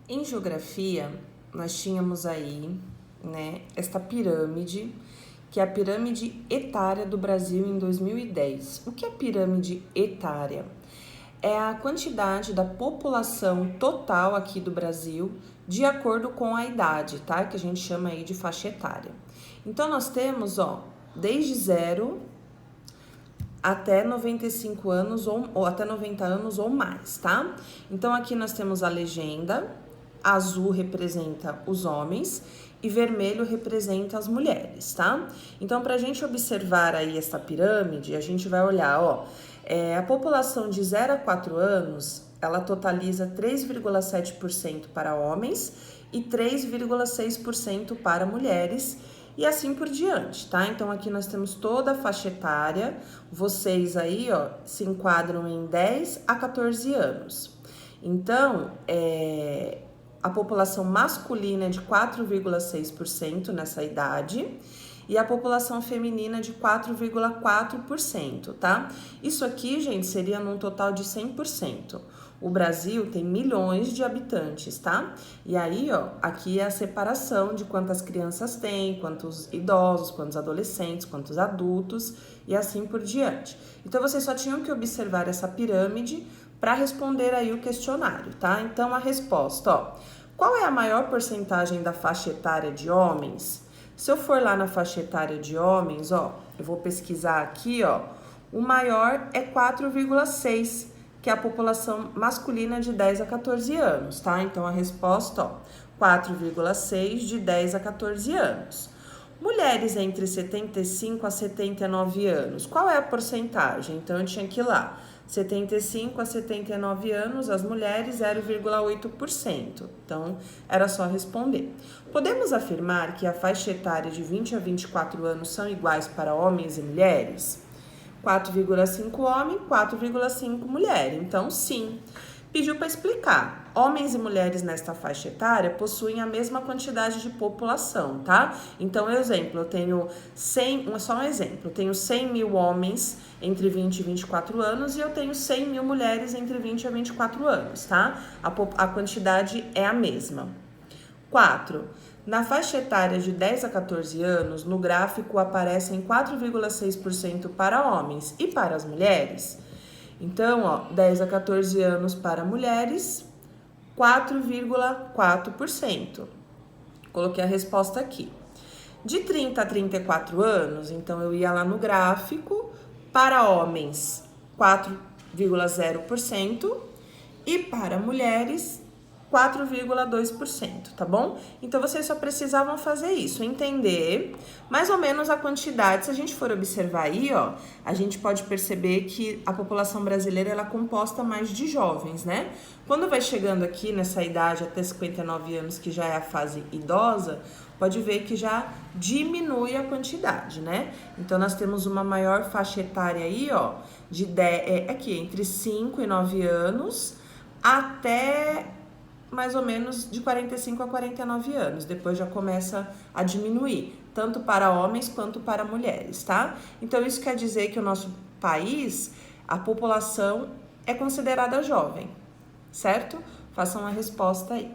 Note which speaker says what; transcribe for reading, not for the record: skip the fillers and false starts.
Speaker 1: Em geografia, nós tínhamos aí, né, esta pirâmide, que é a pirâmide etária do Brasil em 2010. O que é pirâmide etária? É a quantidade da população total aqui do Brasil de acordo com a idade, tá? Que a gente chama aí de faixa etária. Então, nós temos, desde 0 até 95 anos ou até 90 anos ou mais, tá? Então, aqui nós temos a legenda, azul representa os homens e vermelho representa as mulheres, tá? Então, para a gente observar aí essa pirâmide, a gente vai olhar, a população de 0 a 4 anos, ela totaliza 3,7% para homens e 3,6% para mulheres, e assim por diante, tá? Então, aqui nós temos toda a faixa etária, vocês aí, se enquadram em 10 a 14 anos. Então, a população masculina é de 4,6% nessa idade e a população feminina de 4,4%, tá? Isso aqui, gente, seria num total de 100%. O Brasil tem milhões de habitantes, tá? E aí, aqui é a separação de quantas crianças tem, quantos idosos, quantos adolescentes, quantos adultos e assim por diante. Então, vocês só tinham que observar essa pirâmide para responder aí o questionário, tá? Então, a resposta, qual é a maior porcentagem da faixa etária de homens? Se eu for lá na faixa etária de homens, eu vou pesquisar aqui, o maior é 4,6%. Que é a população masculina de 10 a 14 anos, tá? Então, a resposta, 4,6 de 10 a 14 anos. Mulheres entre 75 a 79 anos, qual é a porcentagem? Então, eu tinha que ir lá, 75 a 79 anos, as mulheres, 0,8%. Então, era só responder. Podemos afirmar que a faixa etária de 20 a 24 anos são iguais para homens e mulheres? 4,5 homem, 4,5 mulher. Então, sim. Pediu para explicar. Homens e mulheres nesta faixa etária possuem a mesma quantidade de população, tá? Então, exemplo, eu tenho 100, só um exemplo, eu tenho 100 mil homens entre 20 e 24 anos e eu tenho 100 mil mulheres entre 20 a 24 anos, tá? A quantidade é a mesma. 4. Na faixa etária de 10 a 14 anos, no gráfico aparecem 4,6% para homens e para as mulheres. Então, 10 a 14 anos para mulheres, 4,4%. Coloquei a resposta aqui. De 30 a 34 anos, então eu ia lá no gráfico, para homens, 4,0% e para mulheres, 4,2%, tá bom? Então, vocês só precisavam fazer isso, entender mais ou menos a quantidade. Se a gente for observar aí, a gente pode perceber que a população brasileira, ela é composta mais de jovens, né? Quando vai chegando aqui nessa idade até 59 anos, que já é a fase idosa, pode ver que já diminui a quantidade, né? Então, nós temos uma maior faixa etária aí, de aqui, entre 5 e 9 anos, até mais ou menos de 45 a 49 anos. Depois já começa a diminuir, tanto para homens quanto para mulheres, tá? Então, isso quer dizer que o nosso país, a população é considerada jovem, certo? Façam a resposta aí.